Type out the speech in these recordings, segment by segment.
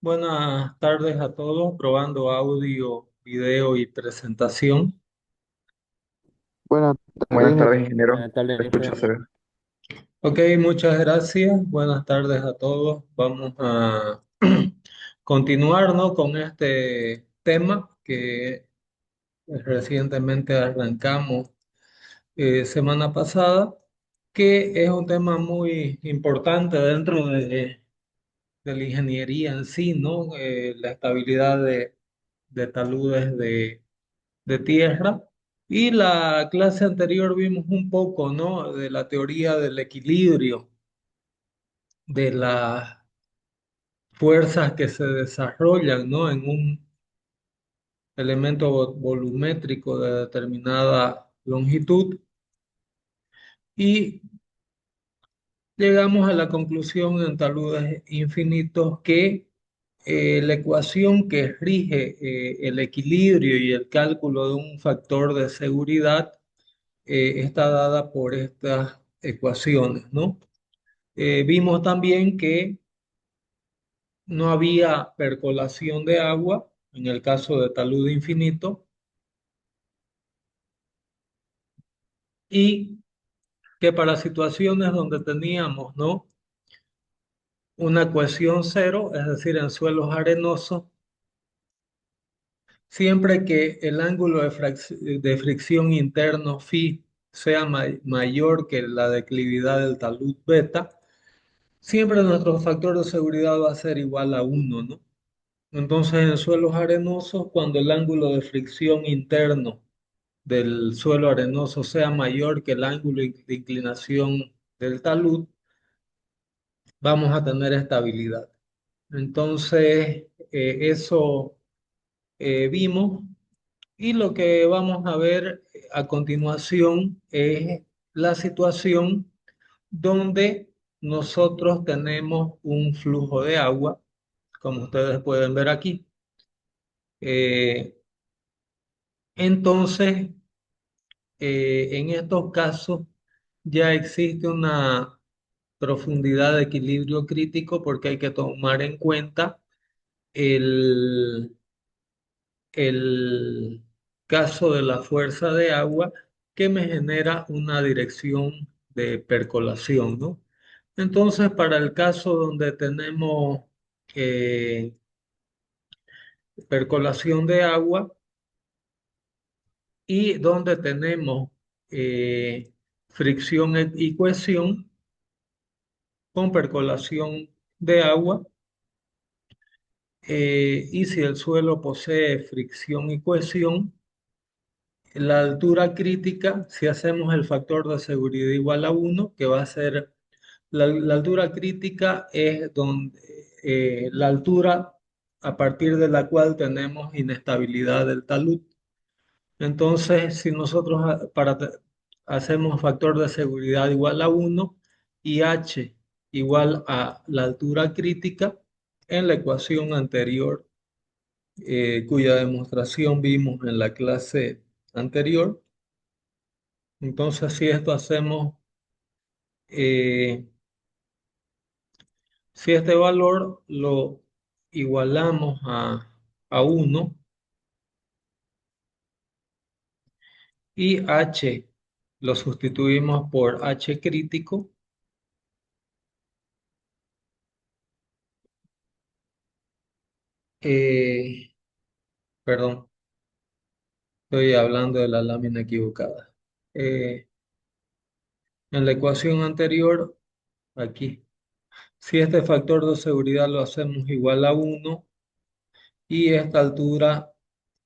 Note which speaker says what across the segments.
Speaker 1: Buenas tardes a todos, probando audio, video y presentación.
Speaker 2: Buenas
Speaker 3: Buenas
Speaker 2: tardes,
Speaker 3: tardes, ingeniero.
Speaker 2: buenas tardes,
Speaker 3: Te escucho,
Speaker 2: jefe.
Speaker 3: se ve.
Speaker 1: Ok, muchas gracias. Buenas tardes a todos. Vamos a continuar, ¿no?, con este tema que recientemente arrancamos semana pasada, que es un tema muy importante dentro de la ingeniería en sí, ¿no? La estabilidad de taludes de tierra. Y la clase anterior vimos un poco, ¿no?, de la teoría del equilibrio, de las fuerzas que se desarrollan, ¿no?, en un elemento volumétrico de determinada longitud. Y llegamos a la conclusión en taludes infinitos que la ecuación que rige el equilibrio y el cálculo de un factor de seguridad está dada por estas ecuaciones, ¿no? Vimos también que no había percolación de agua en el caso de talud infinito y que para situaciones donde teníamos, ¿no?, una ecuación cero, es decir, en suelos arenosos, siempre que el ángulo de fricción interno phi sea mayor que la declividad del talud beta, siempre nuestro factor de seguridad va a ser igual a uno, ¿no? Entonces, en suelos arenosos, cuando el ángulo de fricción interno del suelo arenoso sea mayor que el ángulo de inclinación del talud, vamos a tener estabilidad. Entonces, eso vimos, y lo que vamos a ver a continuación es la situación donde nosotros tenemos un flujo de agua, como ustedes pueden ver aquí. Eh, entonces, en estos casos ya existe una profundidad de equilibrio crítico porque hay que tomar en cuenta el, el caso de la fuerza de agua que me genera una dirección de percolación, ¿no? Entonces, para el caso donde tenemos eh, percolación de agua y donde tenemos fricción y cohesión con percolación de agua, y si el suelo posee fricción y cohesión, la altura crítica, si hacemos el factor de seguridad igual a uno, que va a ser la altura crítica, es donde, la altura a partir de la cual tenemos inestabilidad del talud. Entonces, si nosotros hacemos factor de seguridad igual a uno y h igual a la altura crítica, en la ecuación anterior, cuya demostración vimos en la clase anterior, entonces si esto hacemos, eh, si este valor lo igualamos a uno y h lo sustituimos por h crítico, eh, perdón, estoy hablando de la lámina equivocada. Eh, en la ecuación anterior, aquí, si este factor de seguridad lo hacemos igual a uno y esta altura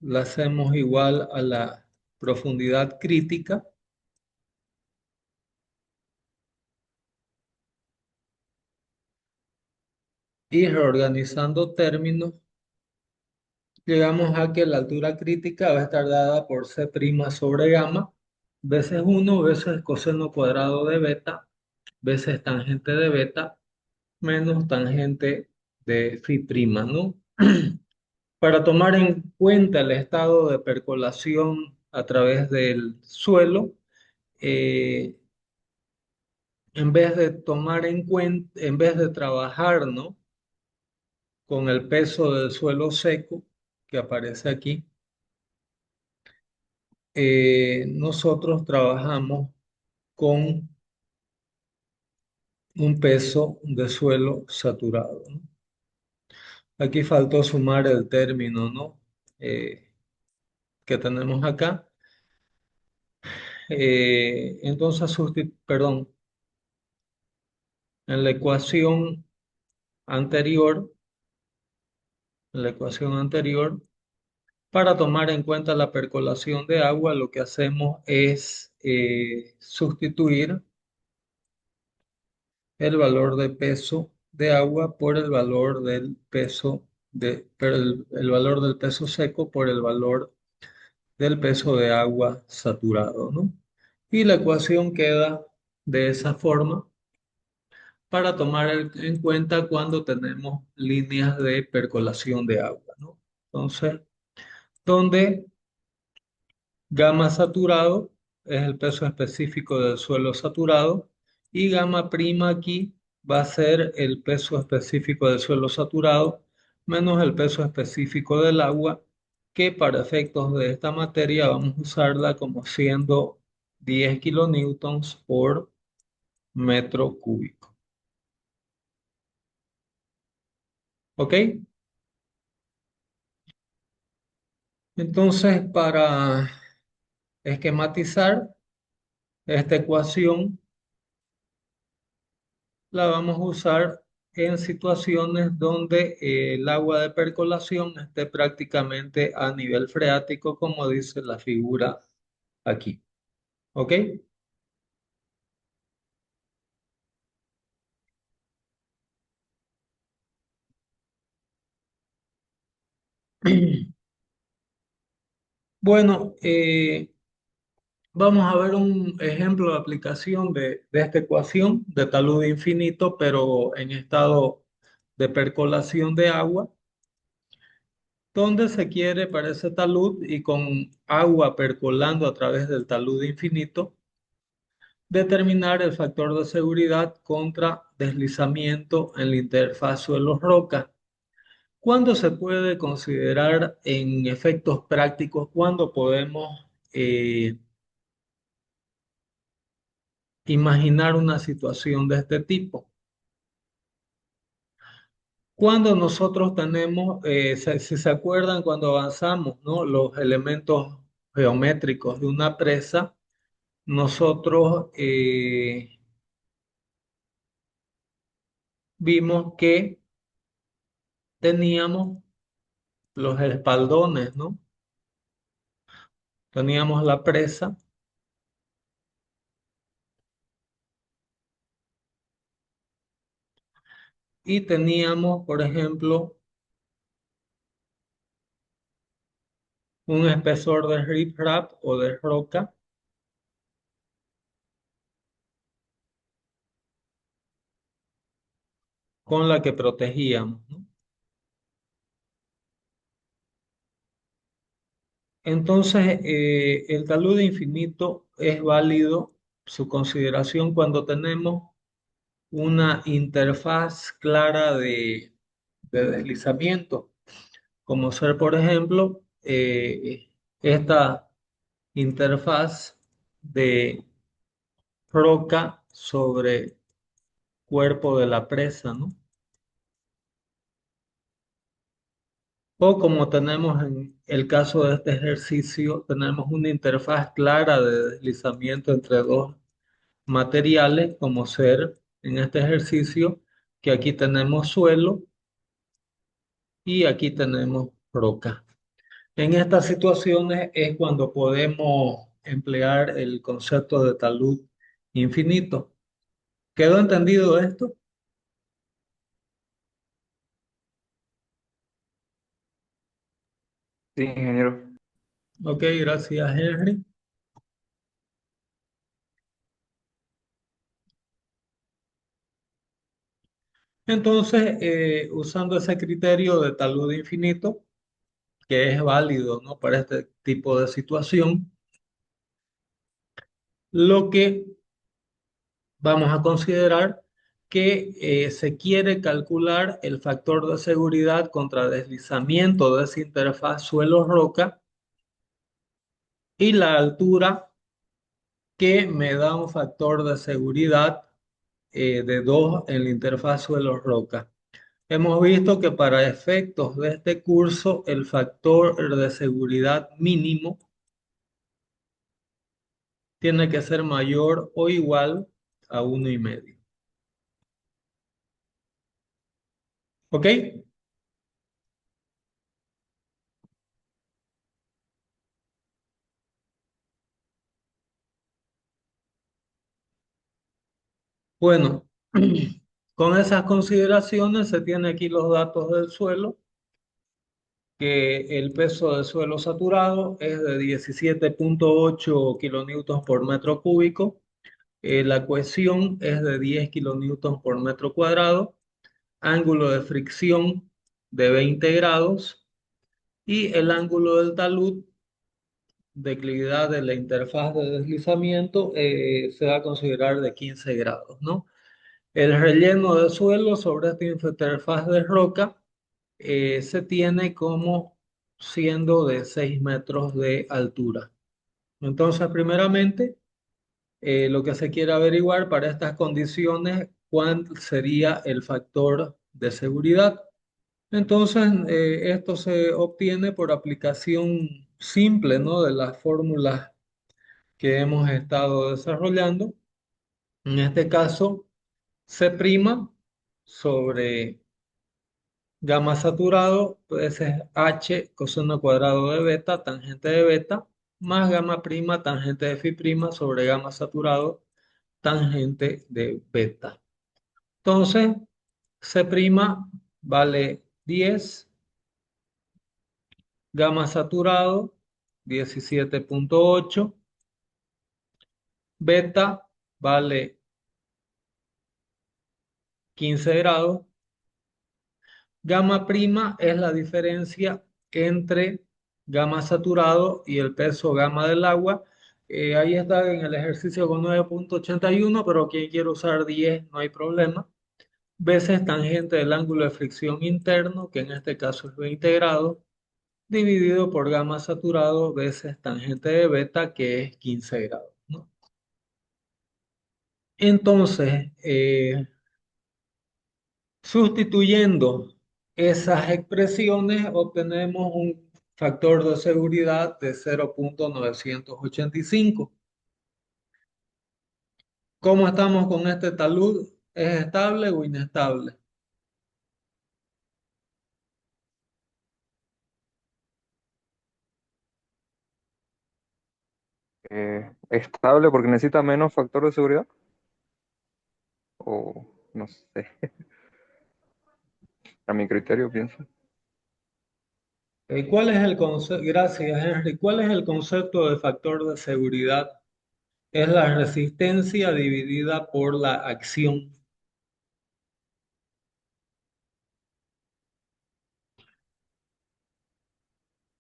Speaker 1: la hacemos igual a la profundidad crítica, y reorganizando términos, llegamos a que la altura crítica va a estar dada por C' sobre gamma, veces uno veces coseno cuadrado de beta, veces tangente de beta, menos tangente de phi prima, ¿no? Para tomar en cuenta el estado de percolación a través del suelo, eh, en vez de tomar en cuenta, en vez de trabajar, ¿no?, con el peso del suelo seco que aparece aquí, nosotros trabajamos con un peso de suelo saturado, ¿no? Aquí faltó sumar el término, ¿no? Que tenemos acá. Entonces, perdón, en anterior, en la ecuación anterior, para tomar en cuenta la percolación de agua, lo que hacemos es sustituir el valor de peso de agua por el valor del peso pero el valor del peso seco por el valor del peso de agua saturado, ¿no? Y la ecuación queda de esa forma para tomar en cuenta cuando tenemos líneas de percolación de agua, ¿no? Entonces, donde gamma saturado es el peso específico del suelo saturado y gamma prima aquí va a ser el peso específico del suelo saturado menos el peso específico del agua, que para efectos de esta materia vamos a usarla como siendo 10 kilonewtons por metro cúbico. ¿Ok? Entonces, para esquematizar esta ecuación, la vamos a usar en situaciones donde el agua de percolación esté prácticamente a nivel freático, como dice la figura aquí. ¿Ok? Bueno, vamos a ver un ejemplo de aplicación de esta ecuación de talud infinito, pero en estado de percolación de agua, donde se quiere para ese talud y con agua percolando a través del talud infinito, determinar el factor de seguridad contra deslizamiento en la interfaz suelo-roca. ¿Cuándo se puede considerar en efectos prácticos? ¿Cuándo podemos imaginar una situación de este tipo? Cuando nosotros tenemos, si se acuerdan, cuando avanzamos, ¿no? Los elementos geométricos de una presa, nosotros vimos que teníamos los espaldones, ¿no? Teníamos la presa y teníamos, por ejemplo, un espesor de riprap o de roca con la que protegíamos, ¿no? Entonces, el talud infinito es válido su consideración cuando tenemos una interfaz clara de deslizamiento, como ser, por ejemplo, esta interfaz de roca sobre cuerpo de la presa, ¿no? O como tenemos en el caso de este ejercicio, tenemos una interfaz clara de deslizamiento entre dos materiales, como ser en este ejercicio, que aquí tenemos suelo y aquí tenemos roca. En estas situaciones es cuando podemos emplear el concepto de talud infinito. ¿Quedó entendido esto?
Speaker 2: Sí, ingeniero.
Speaker 1: Ok, gracias, Henry. Entonces, usando ese criterio de talud infinito, que es válido, ¿no? Para este tipo de situación, lo que vamos a considerar que se quiere calcular el factor de seguridad contra deslizamiento de esa interfaz suelo-roca y la altura que me da un factor de seguridad de 2 en la interfaz suelo-roca. Hemos visto que para efectos de este curso el factor de seguridad mínimo tiene que ser mayor o igual a 1,5. ¿Ok? Bueno, con esas consideraciones se tiene aquí los datos del suelo, que el peso del suelo saturado es de 17,8 kilonewtons por metro cúbico, la cohesión es de 10 kilonewtons por metro cuadrado, ángulo de fricción de 20 grados y el ángulo del talud, declividad de la interfaz de deslizamiento, se va a considerar de 15 grados, ¿no? El relleno de suelo sobre esta interfaz de roca se tiene como siendo de 6 metros de altura. Entonces, primeramente, lo que se quiere averiguar para estas condiciones, cuál sería el factor de seguridad. Entonces, esto se obtiene por aplicación simple, ¿no? De las fórmulas que hemos estado desarrollando. En este caso, C' sobre gamma saturado, pues es H coseno cuadrado de beta, tangente de beta, más gamma prima, tangente de phi prima sobre gamma saturado, tangente de beta. Entonces, C' vale 10, gamma saturado 17,8, beta vale 15 grados. Gamma prima es la diferencia entre gamma saturado y el peso gamma del agua. Ahí está en el ejercicio con 9,81, pero quien quiere usar 10 no hay problema. Veces tangente del ángulo de fricción interno, que en este caso es 20 grados, dividido por gamma saturado veces tangente de beta, que es 15 grados, ¿no? Entonces, sustituyendo esas expresiones, obtenemos un factor de seguridad de 0,985. ¿Cómo estamos con este talud? ¿Es estable o inestable?
Speaker 2: Estable porque necesita menos factor de seguridad. O no sé, a mi criterio pienso.
Speaker 1: ¿Cuál es el concepto? Gracias, Henry. ¿Cuál es el concepto de factor de seguridad? Es la resistencia dividida por la acción.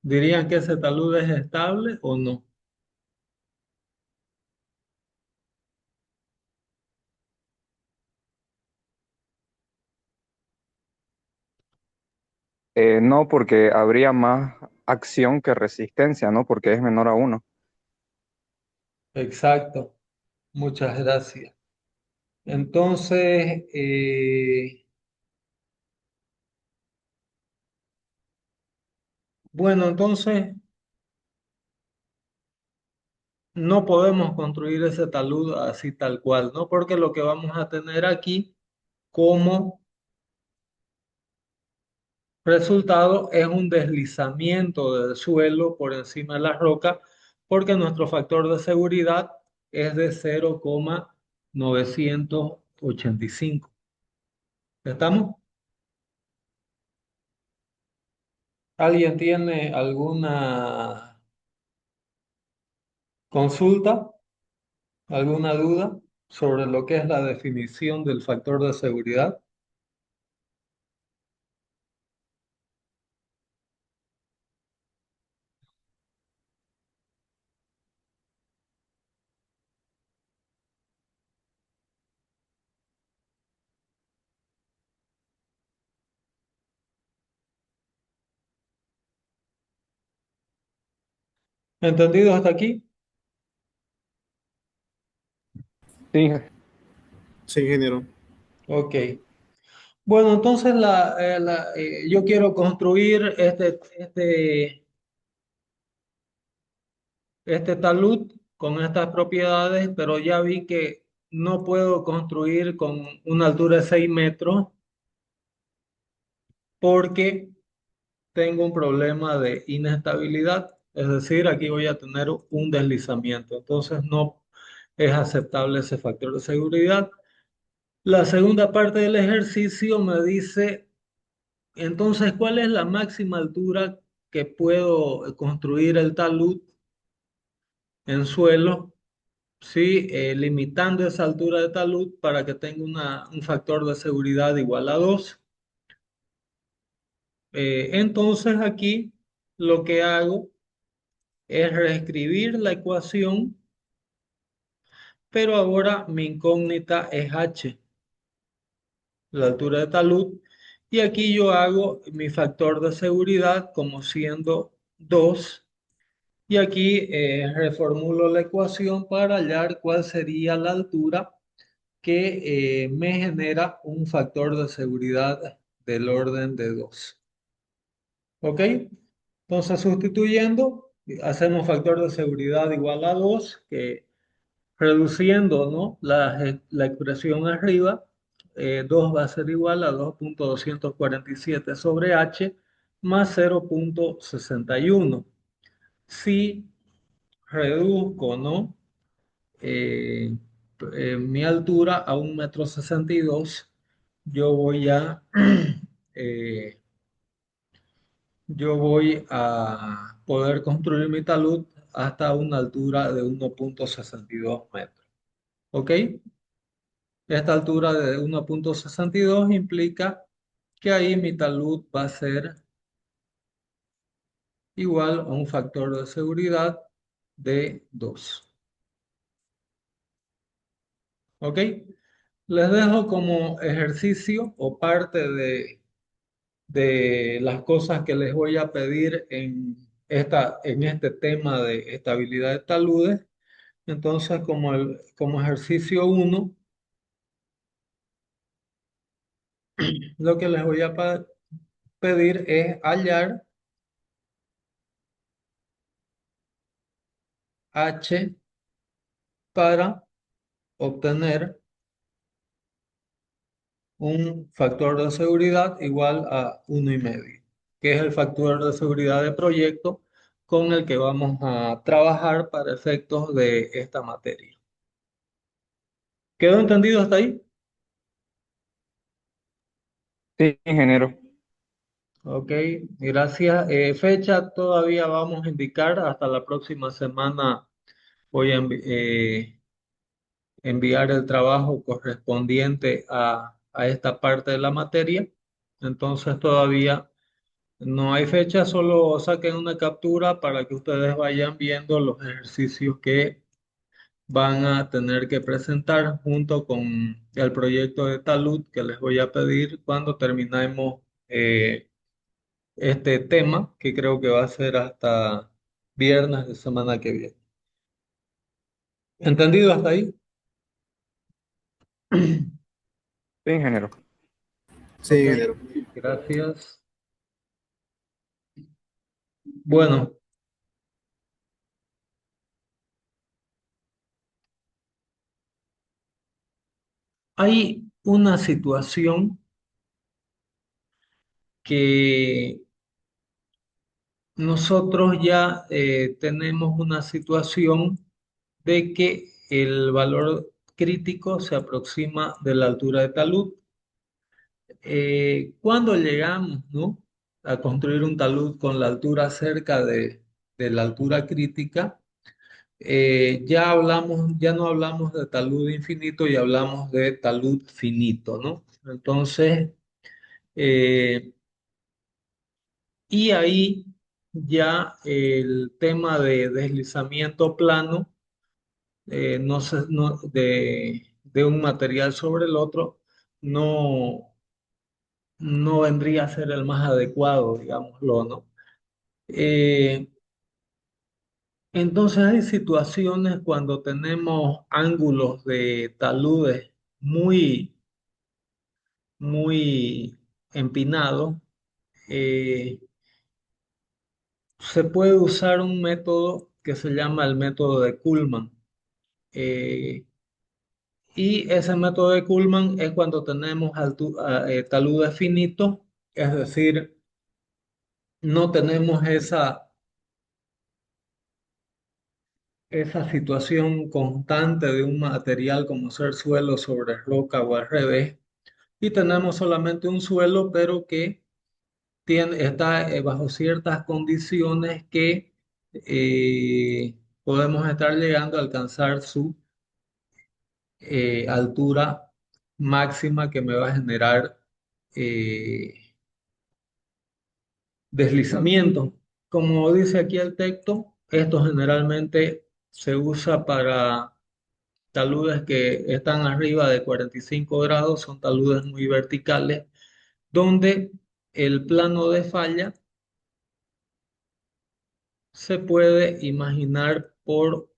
Speaker 1: ¿Dirían que ese talud es estable o no?
Speaker 2: No, porque habría más acción que resistencia, ¿no? Porque es menor a uno.
Speaker 1: Exacto. Muchas gracias. Entonces, bueno, entonces no podemos construir ese talud así tal cual, ¿no? Porque lo que vamos a tener aquí como resultado es un deslizamiento del suelo por encima de la roca, porque nuestro factor de seguridad es de 0,985. ¿Estamos? ¿Alguien tiene alguna consulta, alguna duda sobre lo que es la definición del factor de seguridad? ¿Entendido hasta aquí?
Speaker 2: Sí,
Speaker 3: Sí, ingeniero.
Speaker 1: Ok. Bueno, entonces yo quiero construir este talud con estas propiedades, pero ya vi que no puedo construir con una altura de 6 metros porque tengo un problema de inestabilidad, es decir, aquí voy a tener un deslizamiento, entonces no es aceptable ese factor de seguridad. La segunda parte del ejercicio me dice, entonces, ¿cuál es la máxima altura que puedo construir el talud en suelo? Sí, limitando esa altura de talud para que tenga un factor de seguridad igual a 2. Entonces aquí lo que hago es reescribir la ecuación, pero ahora mi incógnita es h, la altura de talud, y aquí yo hago mi factor de seguridad como siendo 2, y aquí reformulo la ecuación para hallar cuál sería la altura que me genera un factor de seguridad del orden de 2. ¿Ok? Entonces, sustituyendo, hacemos factor de seguridad igual a 2 que reduciendo, ¿no? La expresión arriba, 2 va a ser igual a 2,247 sobre h más 0,61. Si reduzco, ¿no? eh, mi altura a 1,62 m, yo voy a, eh, yo voy a poder construir mi talud hasta una altura de 1,62 metros. ¿Ok? Esta altura de 1,62 implica que ahí mi talud va a ser igual a un factor de seguridad de 2. ¿Ok? Les dejo como ejercicio o parte de las cosas que les voy a pedir en este tema de estabilidad de taludes. Entonces, como ejercicio uno, lo que les voy a pedir es hallar H para obtener un factor de seguridad igual a 1,5, que es el factor de seguridad de proyecto con el que vamos a trabajar para efectos de esta materia. ¿Quedó entendido hasta ahí?
Speaker 2: sí, ingeniero.
Speaker 1: Ok, gracias. Fecha todavía vamos a indicar, hasta la próxima semana voy a enviar el trabajo correspondiente a esta parte de la materia. Entonces todavía no hay fecha, solo saquen una captura para que ustedes vayan viendo los ejercicios que van a tener que presentar junto con el proyecto de talud que les voy a pedir cuando terminemos este tema, que creo que va a ser hasta viernes de semana que viene. ¿Entendido hasta ahí?
Speaker 2: Sí, ingeniero.
Speaker 3: Sí,
Speaker 1: Ok,
Speaker 3: ingeniero.
Speaker 1: gracias. Bueno, hay una situación que nosotros ya tenemos una situación de que el valor crítico se aproxima de la altura de talud. Cuando llegamos, ¿no?, a construir un talud con la altura cerca de la altura crítica, ya no hablamos de talud infinito y hablamos de talud finito, ¿no? Entonces, eh, y ahí ya el tema de deslizamiento plano, no se- no- de un material sobre el otro, no, no vendría a ser el más adecuado, digámoslo, ¿no? Eh, Entonces hay situaciones cuando tenemos ángulos de taludes muy, muy empinados. eh, Se puede usar un método que se llama el método de Kuhlmann. Eh, y ese método de Kuhlmann es cuando tenemos taludes finitos, es decir, no tenemos esa situación constante de un material como ser suelo sobre roca o al revés, y tenemos solamente un suelo, pero que está bajo ciertas condiciones que podemos estar llegando a alcanzar su altura máxima que me va a generar eh, deslizamiento. Como dice aquí el texto, esto generalmente se usa para taludes que están arriba de 45 grados, son taludes muy verticales, donde el plano de falla se puede imaginar por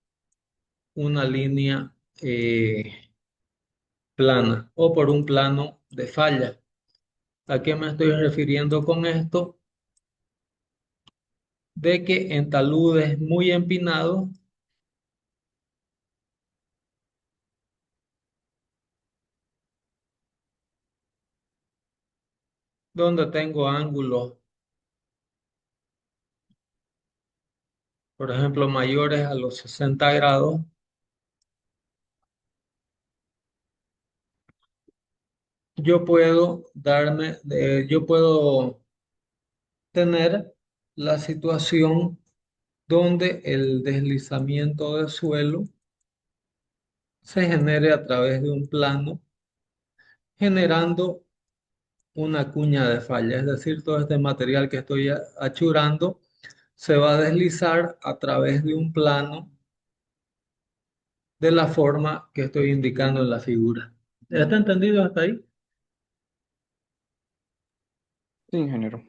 Speaker 1: una línea plana o por un plano de falla. ¿A qué me estoy refiriendo con esto? De que en taludes muy empinados, donde tengo ángulos, por ejemplo, mayores a los 60 grados, yo puedo tener la situación donde el deslizamiento de suelo se genere a través de un plano, generando una cuña de falla, es decir, todo este material que estoy achurando se va a deslizar a través de un plano de la forma que estoy indicando en la figura. ¿Está entendido hasta ahí?
Speaker 2: Sí, ingeniero.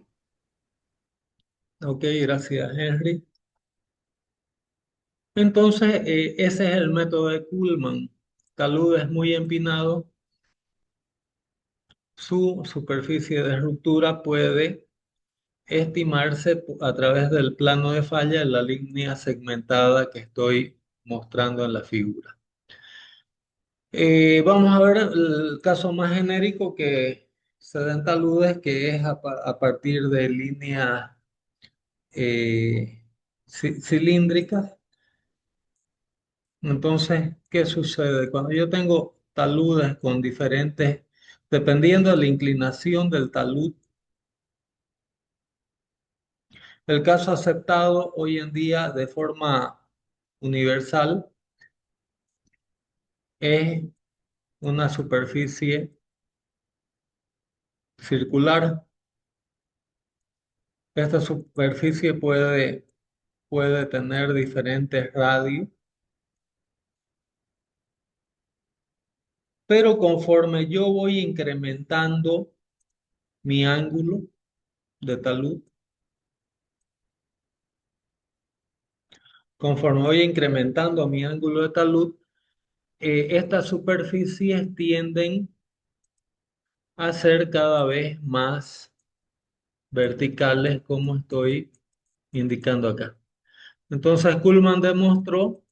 Speaker 1: Ok, gracias, Henry. Entonces, ese es el método de Kuhlmann. Taludes muy empinado, su superficie de ruptura puede estimarse a través del plano de falla en la línea segmentada que estoy mostrando en la figura. Vamos a ver el caso más genérico que se den taludes, que es a partir de líneas cilíndricas. Entonces, ¿qué sucede? Cuando yo tengo taludes con diferentes, dependiendo de la inclinación del talud, el caso aceptado hoy en día de forma universal es una superficie circular. Esta superficie puede tener diferentes radios, pero conforme yo voy incrementando mi ángulo de talud, conforme voy incrementando mi ángulo de talud, estas superficies tienden a ser cada vez más verticales, como estoy indicando acá. Entonces, Kuhlmann demostró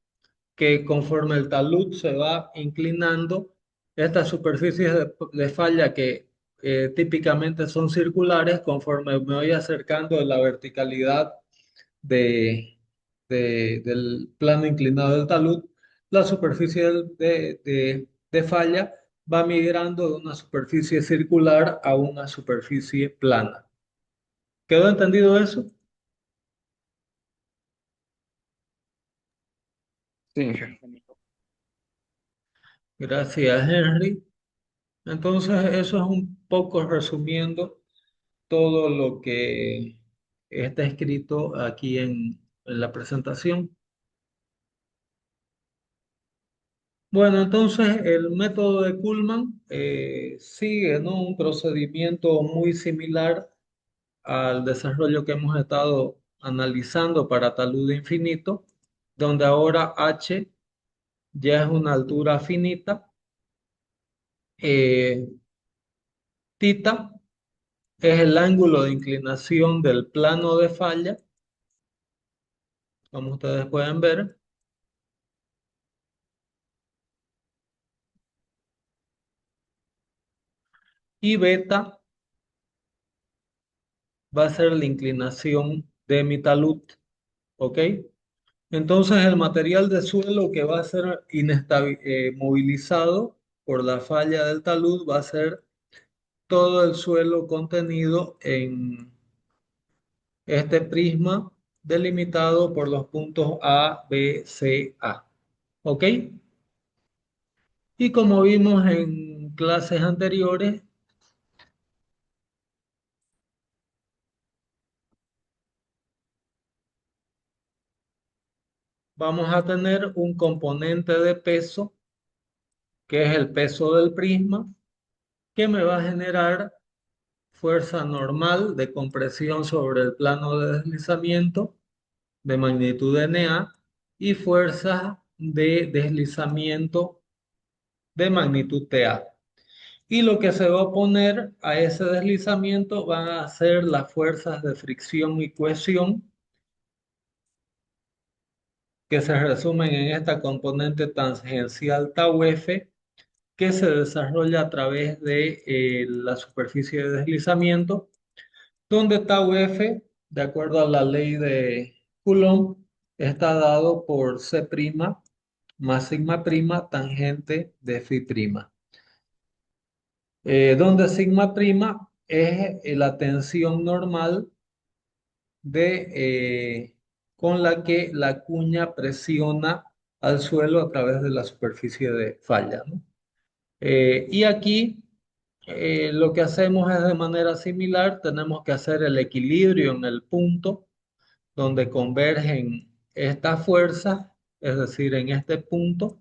Speaker 1: que conforme el talud se va inclinando, estas superficies de falla que típicamente son circulares, conforme me voy acercando de la verticalidad de, del plano inclinado del talud, la superficie de falla va migrando de una superficie circular a una superficie plana. ¿Quedó entendido eso?
Speaker 2: Sí, ingeniero.
Speaker 1: Gracias, Henry. Entonces, eso es un poco resumiendo todo lo que está escrito aquí en la presentación. Bueno, entonces el método de Kuhlmann sigue, ¿no? Un procedimiento muy similar al desarrollo que hemos estado analizando para talud infinito. donde ahora h ya es una altura finita. Eh, Tita es el ángulo de inclinación del plano de falla, como ustedes pueden ver. Y beta va a ser la inclinación de mi talud, ¿ok? Entonces el material de suelo que va a ser movilizado por la falla del talud va a ser todo el suelo contenido en este prisma delimitado por los puntos A, B, C, A. ¿Ok? Y como vimos en clases anteriores, vamos a tener un componente de peso, que es el peso del prisma, que me va a generar fuerza normal de compresión sobre el plano de deslizamiento de magnitud NA y fuerza de deslizamiento de magnitud TA. Y lo que se va a oponer a ese deslizamiento van a ser las fuerzas de fricción y cohesión que se resumen en esta componente tangencial tau F que se desarrolla a través de la superficie de deslizamiento, donde tau F, de acuerdo a la ley de Coulomb, está dado por C' más sigma prima tangente de phi prima. Donde sigma prima es la tensión normal con la que la cuña presiona al suelo a través de la superficie de falla, ¿no? Y aquí lo que hacemos es de manera similar, tenemos que hacer el equilibrio en el punto donde convergen estas fuerzas, es decir, en este punto,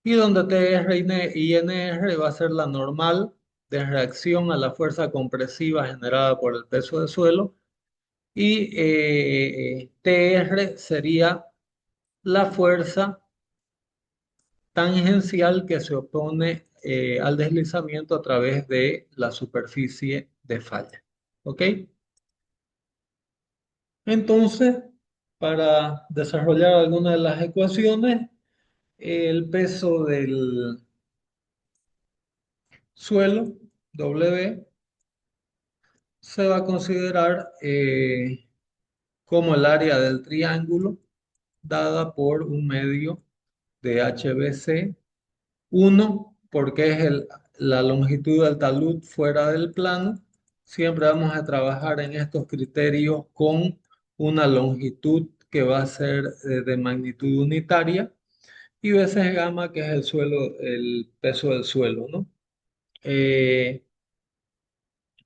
Speaker 1: y donde TR y NR va a ser la normal de reacción a la fuerza compresiva generada por el peso del suelo, y TR sería la fuerza tangencial que se opone al deslizamiento a través de la superficie de falla. ¿Ok? Entonces, para desarrollar alguna de las ecuaciones, el peso del suelo, W, se va a considerar como el área del triángulo dada por un medio de HBC. Uno, porque es la longitud del talud fuera del plano. Siempre vamos a trabajar en estos criterios con una longitud que va a ser de magnitud unitaria y veces gamma, que es el suelo, el peso del suelo, ¿no?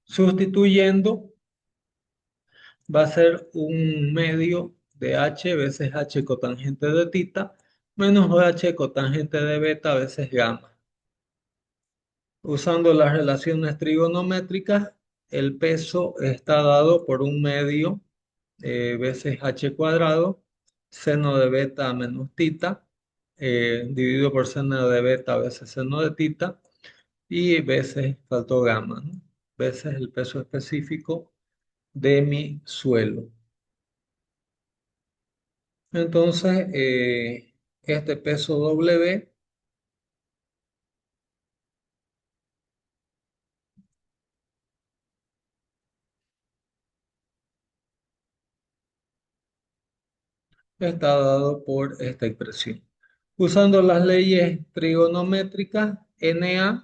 Speaker 1: Sustituyendo, va a ser un medio de h veces h cotangente de tita menos h cotangente de beta veces gamma. Usando las relaciones trigonométricas, el peso está dado por un medio veces h cuadrado, seno de beta menos tita, dividido por seno de beta veces seno de tita, y veces faltó gamma, ¿no? Veces el peso específico de mi suelo. Entonces, este peso W está dado por esta expresión. Usando las leyes trigonométricas, NA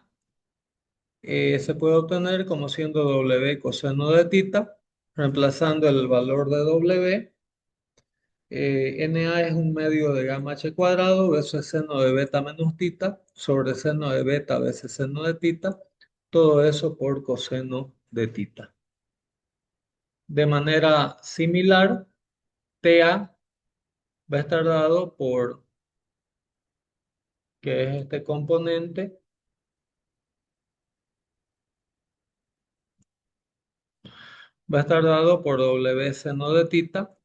Speaker 1: se puede obtener como siendo W coseno de tita, reemplazando el valor de W. NA es un medio de gamma h cuadrado veces seno de beta menos tita sobre seno de beta veces seno de tita, todo eso por coseno de tita. De manera similar, TA va a estar dado por, que es este componente, va a estar dado por W seno de tita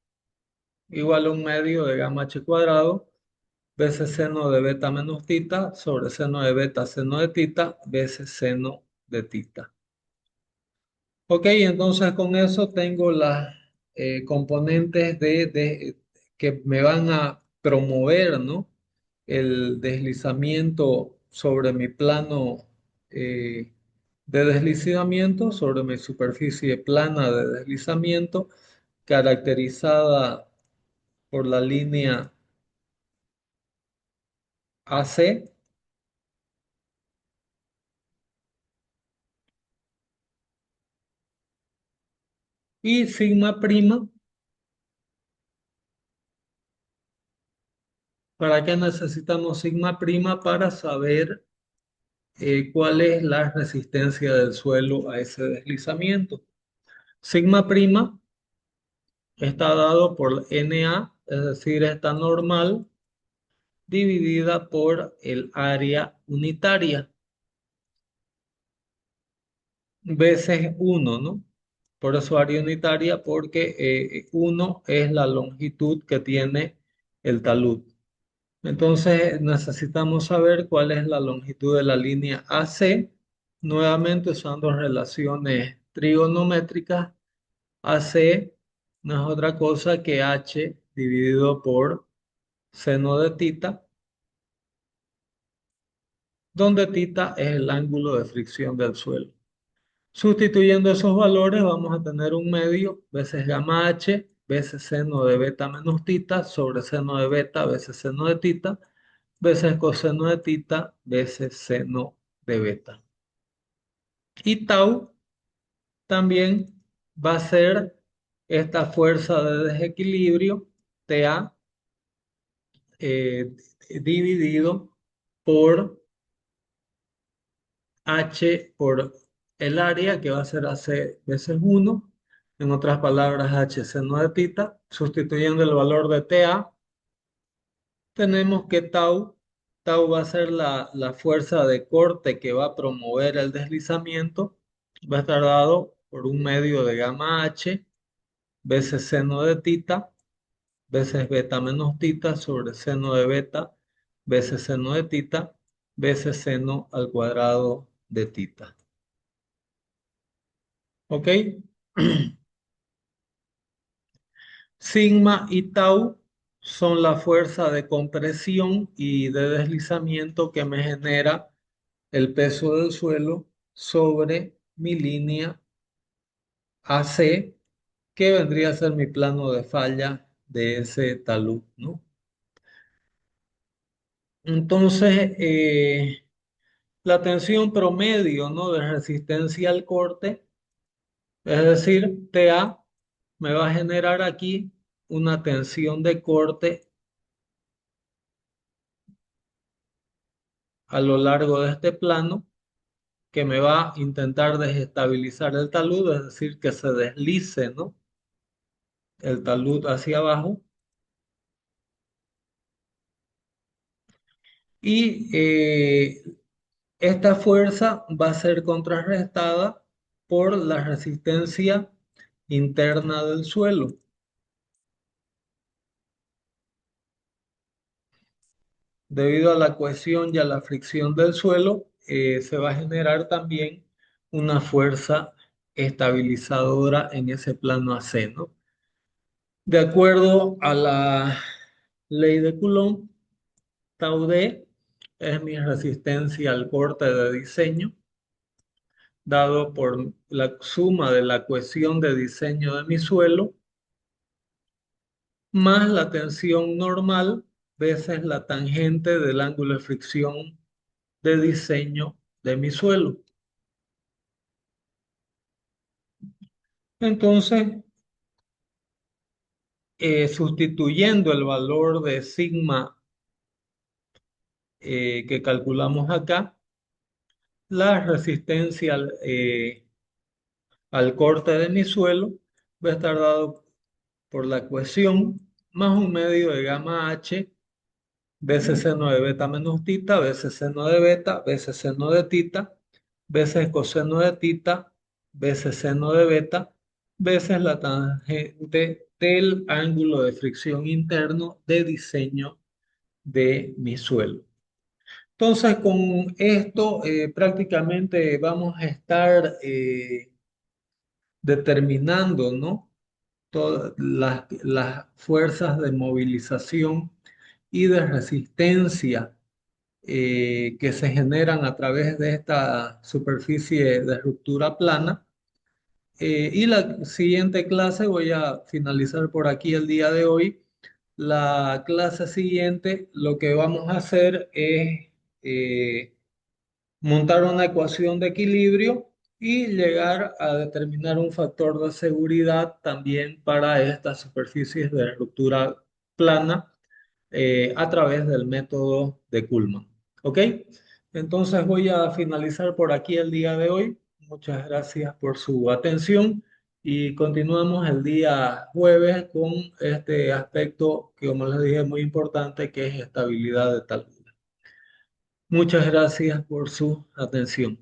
Speaker 1: igual a un medio de gamma h cuadrado veces seno de beta menos tita sobre seno de beta seno de tita veces seno de tita. Ok, entonces con eso tengo las componentes que me van a promover, ¿no? El deslizamiento sobre mi plano de deslizamiento, sobre mi superficie plana de deslizamiento, caracterizada por la línea AC y sigma prima. ¿Para qué necesitamos sigma prima? Para saber cuál es la resistencia del suelo a ese deslizamiento. Sigma prima está dado por NA, es decir, esta normal, dividida por el área unitaria, veces 1, ¿no? Por eso área unitaria, porque 1 es la longitud que tiene el talud. Entonces necesitamos saber cuál es la longitud de la línea AC, nuevamente usando relaciones trigonométricas. AC no es otra cosa que H dividido por seno de tita, donde tita es el ángulo de fricción del suelo. Sustituyendo esos valores vamos a tener un medio veces gamma H veces seno de beta menos tita sobre seno de beta veces seno de tita veces coseno de tita veces seno de beta. Y tau también va a ser esta fuerza de desequilibrio, TA, dividido por H por el área, que va a ser AC veces 1. En otras palabras, H seno de tita. Sustituyendo el valor de TA, tenemos que tau va a ser la fuerza de corte que va a promover el deslizamiento. Va a estar dado por un medio de gamma H veces seno de tita veces beta menos tita sobre seno de beta veces seno de tita veces seno al cuadrado de tita. ¿Ok? Sigma y tau son la fuerza de compresión y de deslizamiento que me genera el peso del suelo sobre mi línea AC, que vendría a ser mi plano de falla de ese talud, ¿no? Entonces, la tensión promedio, ¿no? De resistencia al corte, es decir, TA, me va a generar aquí una tensión de corte a lo largo de este plano que me va a intentar desestabilizar el talud, es decir, que se deslice, ¿no? El talud hacia abajo. Y esta fuerza va a ser contrarrestada por la resistencia interna del suelo. Debido a la cohesión y a la fricción del suelo, se va a generar también una fuerza estabilizadora en ese plano AC, ¿no? De acuerdo a la ley de Coulomb, tau D es mi resistencia al corte de diseño, dado por la suma de la cohesión de diseño de mi suelo, más la tensión normal veces la tangente del ángulo de fricción de diseño de mi suelo. Entonces, sustituyendo el valor de sigma que calculamos acá, la resistencia al corte de mi suelo va a estar dado por la cohesión más un medio de gamma H veces seno de beta menos tita veces seno de beta veces seno de tita veces coseno de tita veces seno de beta veces la tangente del ángulo de fricción interno de diseño de mi suelo. Entonces, con esto prácticamente vamos a estar determinando, ¿no? Todas las fuerzas de movilización y de resistencia que se generan a través de esta superficie de ruptura plana. Y la siguiente clase, voy a finalizar por aquí el día de hoy. La clase siguiente, lo que vamos a hacer es eh, montar una ecuación de equilibrio y llegar a determinar un factor de seguridad también para estas superficies de ruptura plana a través del método de Kuhlmann. ¿Ok? Entonces voy a finalizar por aquí el día de hoy. Muchas gracias por su atención y continuamos el día jueves con este aspecto que, como les dije, es muy importante, que es estabilidad de talud. Muchas gracias por su atención.